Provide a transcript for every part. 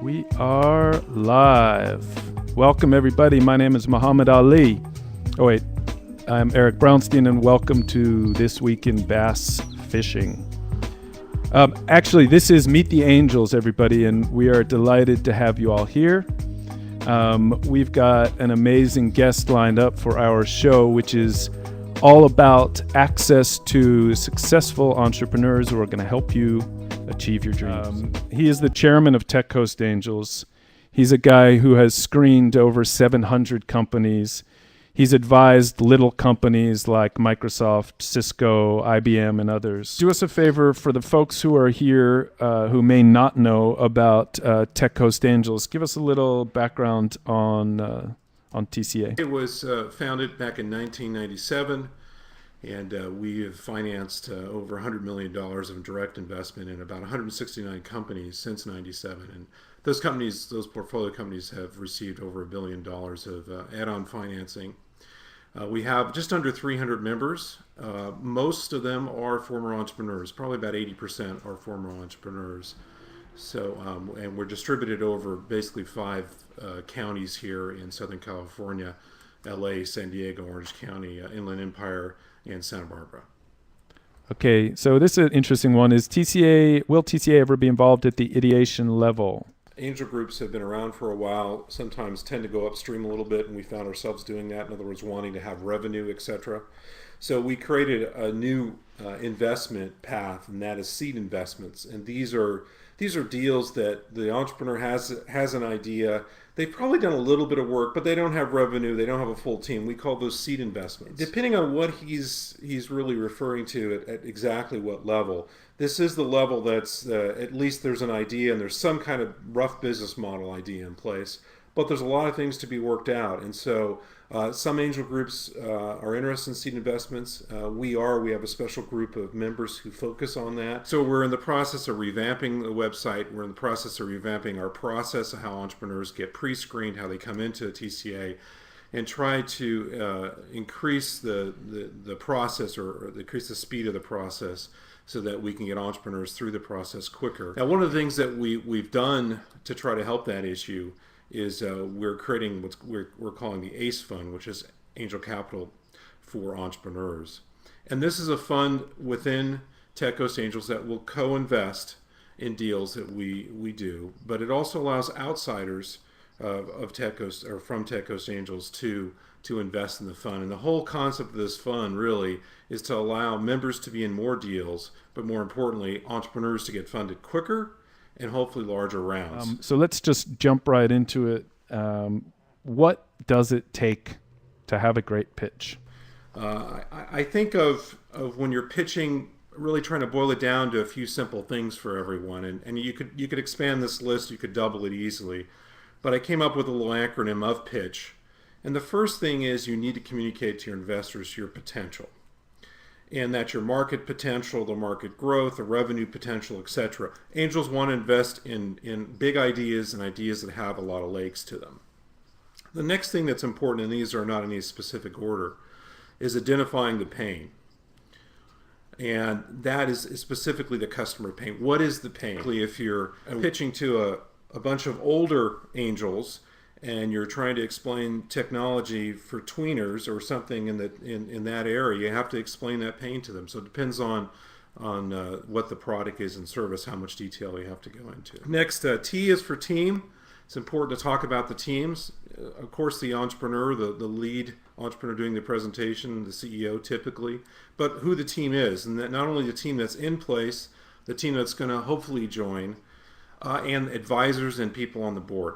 We are live. Welcome, everybody. My name is Muhammad Ali. Oh, wait. I'm Eric Brownstein, and welcome to This Week in Bass Fishing. Actually, this is Meet the Angels, everybody, and we are delighted to have you all here. We've got an amazing guest lined up for our show, which is all about access to successful entrepreneurs who are going to help you achieve your dreams. He is the chairman of TechCoast Angels. He's a guy who has screened over 700 companies. He's advised little companies like Microsoft, Cisco, IBM, and others. Do us a favor for the folks who are here who may not know about TechCoast Angels. Give us a little background on TCA. It was founded back in 1997. And we have financed over $100 million of direct investment in about 169 companies since 97. And those companies, those portfolio companies, have received over $1 billion of add-on financing. We have just under 300 members. Most of them are former entrepreneurs. Probably about 80% are former entrepreneurs. So, and we're distributed over basically 5 counties here in Southern California: LA, San Diego, Orange County, Inland Empire, and Santa Barbara. Okay, so this is an interesting one. Will TCA ever be involved at the ideation level? Angel groups have been around for a while, sometimes tend to go upstream a little bit, and we found ourselves doing that. In other words, wanting to have revenue, etc. So we created a new investment path, and that is seed investments. And these are deals that the entrepreneur has an idea. They've probably done a little bit of work, but they don't have revenue. They don't have a full team. We call those seed investments. Depending on what he's really referring to at exactly what level, this is the level that's at least there's an idea and there's some kind of rough business model idea in place. But there's a lot of things to be worked out. And so some angel groups are interested in seed investments. We have a special group of members who focus on that. So we're in the process of revamping the website. We're in the process of revamping our process of how entrepreneurs get pre-screened, how they come into a TCA, and try to increase the process or increase the speed of the process so that we can get entrepreneurs through the process quicker. Now, one of the things that we've done to try to help that issue is we're creating what we're calling the ACE Fund, which is Angel Capital for Entrepreneurs. And this is a fund within TechCoast Angels that will co-invest in deals that we do, but it also allows outsiders of TechCoast or from TechCoast Angels to invest in the fund. And the whole concept of this fund really is to allow members to be in more deals, but more importantly, entrepreneurs to get funded quicker and hopefully larger rounds. So let's just jump right into it. What does it take to have a great pitch? I think of when you're pitching, really trying to boil it down to a few simple things for everyone. And you could expand this list, you could double it easily. But I came up with a little acronym of pitch. And the first thing is you need to communicate to your investors your potential. And that's your market potential, the market growth, the revenue potential, etc. Angels want to invest in big ideas and ideas that have a lot of legs to them. The next thing that's important, and these are not in any specific order, is identifying the pain. And that is specifically the customer pain. What is the pain? If you're pitching to a bunch of older angels and you're trying to explain technology for tweeners or something in that area, you have to explain that pain to them. So it depends on what the product is and service, how much detail you have to go into. Next, T is for team. It's important to talk about the teams. Of course, the entrepreneur, the lead entrepreneur doing the presentation, the CEO typically, but who the team is, and that not only the team that's in place, the team that's going to hopefully join, and advisors and people on the board.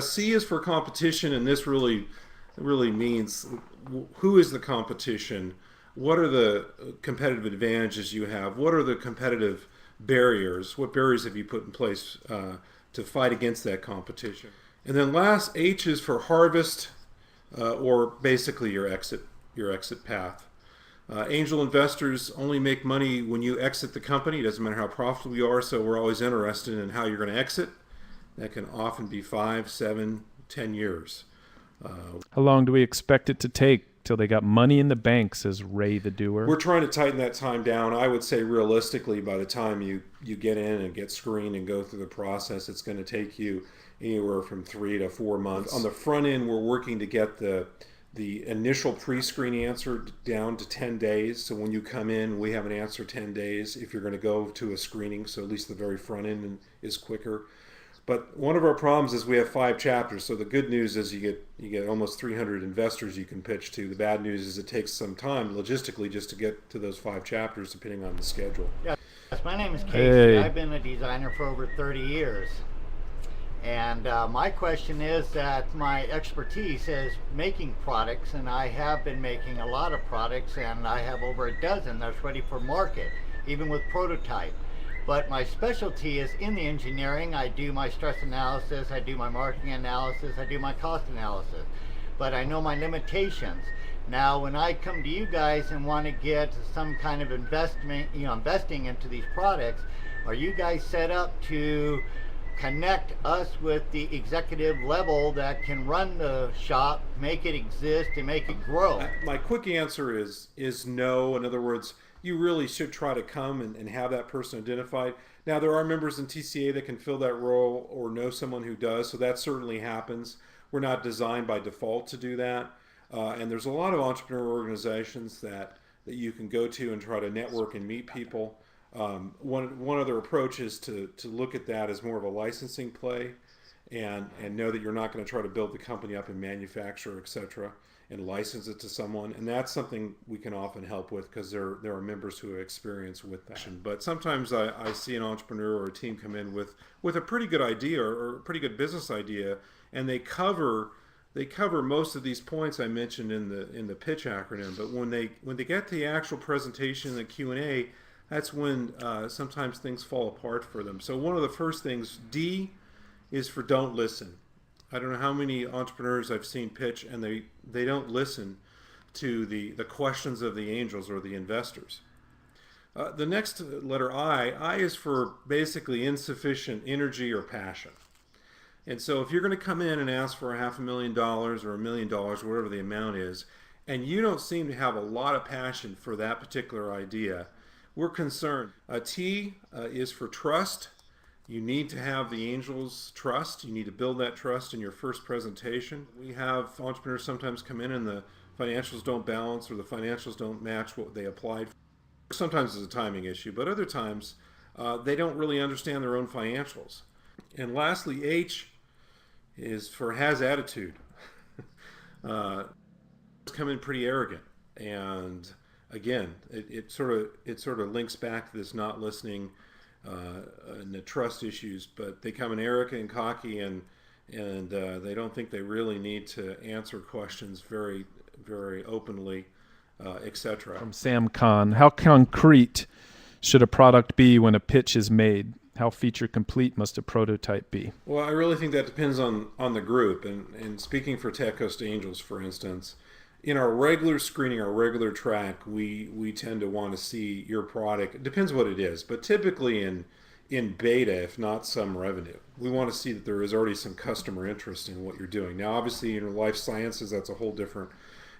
C is for competition, and this really means who is the competition, what are the competitive advantages you have, what are the competitive barriers, what barriers have you put in place to fight against that competition. And then last, H is for harvest, or basically your exit path. Angel investors only make money when you exit the company. It doesn't matter how profitable you are, so we're always interested in how you're going to exit. That can often be 5, 7, 10 years. How long do we expect it to take till they got money in the bank, says Ray the Doer. We're trying to tighten that time down. I would say realistically, by the time you get in and get screened and go through the process, it's going to take you anywhere from 3 to 4 months. On the front end, we're working to get the initial pre-screen answer down to 10 days. So when you come in, we have an answer 10 days if you're going to go to a screening. So at least the very front end is quicker. But one of our problems is we have 5 chapters. So the good news is you get almost 300 investors you can pitch to. The bad news is it takes some time logistically just to get to those 5 chapters depending on the schedule. Yes, my name is Casey. Hey. I've been a designer for over 30 years. And my question is that my expertise is making products, and I have been making a lot of products, and I have over a dozen that's ready for market, even with prototype. But my specialty is in the engineering. I do my stress analysis, I do my marketing analysis, I do my cost analysis. But I know my limitations. Now, when I come to you guys and want to get some kind of investing into these products, are you guys set up to connect us with the executive level that can run the shop, make it exist, and make it grow? My quick answer is no. In other words, you really should try to come and have that person identified. Now, there are members in TCA that can fill that role or know someone who does, so that certainly happens. We're not designed by default to do that. And there's a lot of entrepreneur organizations that you can go to and try to network and meet people. One other approach is to look at that as more of a licensing play and know that you're not going to try to build the company up and manufacture, etc., and license it to someone. And that's something we can often help with because there are members who have experience with that. But sometimes I see an entrepreneur or a team come in with a pretty good idea or a pretty good business idea, and they cover most of these points I mentioned in the pitch acronym. But when they get to the actual presentation, the Q&A, that's when sometimes things fall apart for them. So one of the first things, D, is for don't listen. I don't know how many entrepreneurs I've seen pitch and they don't listen to the questions of the angels or the investors. The next letter, I is for basically insufficient energy or passion. And so if you're going to come in and ask for $500,000 or $1 million, whatever the amount is, and you don't seem to have a lot of passion for that particular idea, we're concerned. T is for trust. You need to have the angels' trust. You need to build that trust in your first presentation. We have entrepreneurs sometimes come in and the financials don't balance or the financials don't match what they applied for. Sometimes it's a timing issue, but other times they don't really understand their own financials. And lastly, H is for has attitude. Come in pretty arrogant, and again, it sort of links back to this not listening and the trust issues. But they come in arrogant and cocky, and they don't think they really need to answer questions very, very openly, etc. From Sam Kahn, how concrete should a product be when a pitch is made? How feature complete must a prototype be? Well, I really think that depends on the group. And speaking for TechCoast Angels, for instance, in our regular screening, our regular track, we tend to want to see your product. It depends what it is, but typically in beta, if not some revenue, we want to see that there is already some customer interest in what you're doing. Now, obviously, in life sciences, that's a whole different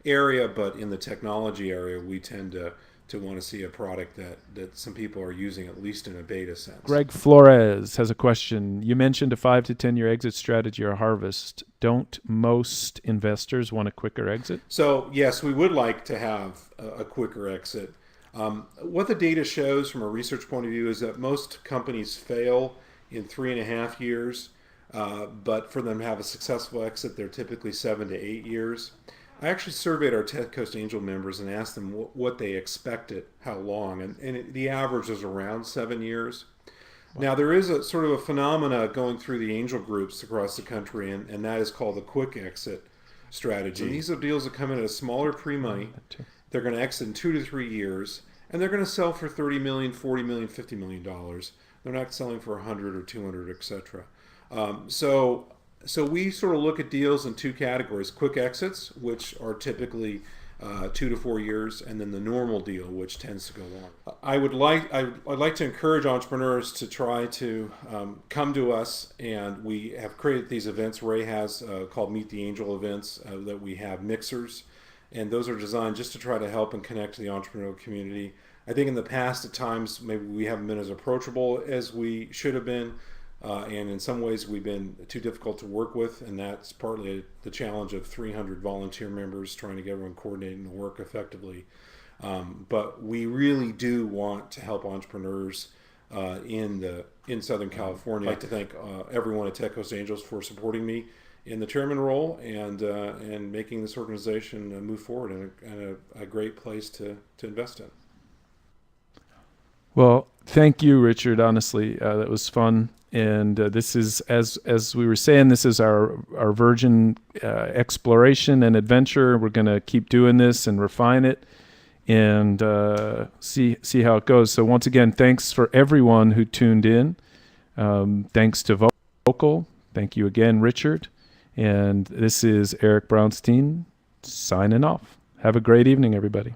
area, but in the technology area, we tend to want to see a product that some people are using, at least in a beta sense. Greg Flores has a question. You mentioned a 5 to 10 year exit strategy or harvest. Don't most investors want a quicker exit? So yes, we would like to have a quicker exit. What the data shows from a research point of view is that most companies fail in 3.5 years, but for them to have a successful exit, they're typically 7 to 8 years. I actually surveyed our TechCoast Angel members and asked them what they expected, how long, and the average is around 7 years. Wow. Now, there is a sort of a phenomena going through the angel groups across the country, and that is called the quick exit strategy. And these are deals that come in at a smaller pre-money. They're going to exit in 2 to 3 years, and they're going to sell for $30 million, $40 million, $50 million. They're not selling for 100 or 200, etc. So we sort of look at deals in 2 categories: quick exits, which are typically 2 to 4 years, and then the normal deal, which tends to go long. I'd like to encourage entrepreneurs to try to come to us, and we have created these events. Ray has called Meet the Angel events that we have mixers, and those are designed just to try to help and connect to the entrepreneurial community. I think in the past, at times, maybe we haven't been as approachable as we should have been, and in some ways we've been too difficult to work with, and that's partly the challenge of 300 volunteer members trying to get everyone coordinated and work effectively. But we really do want to help entrepreneurs in Southern California. I'd like to thank everyone at TechCoast Angels for supporting me in the chairman role and making this organization move forward and a great place to invest in. Well, thank you, Richard. Honestly, that was fun. And this is, as we were saying, this is our virgin exploration and adventure. We're going to keep doing this and refine it and see how it goes. So once again, thanks for everyone who tuned in. Thanks to Vokle. Thank you again, Richard. And this is Eric Brownstein signing off. Have a great evening, everybody.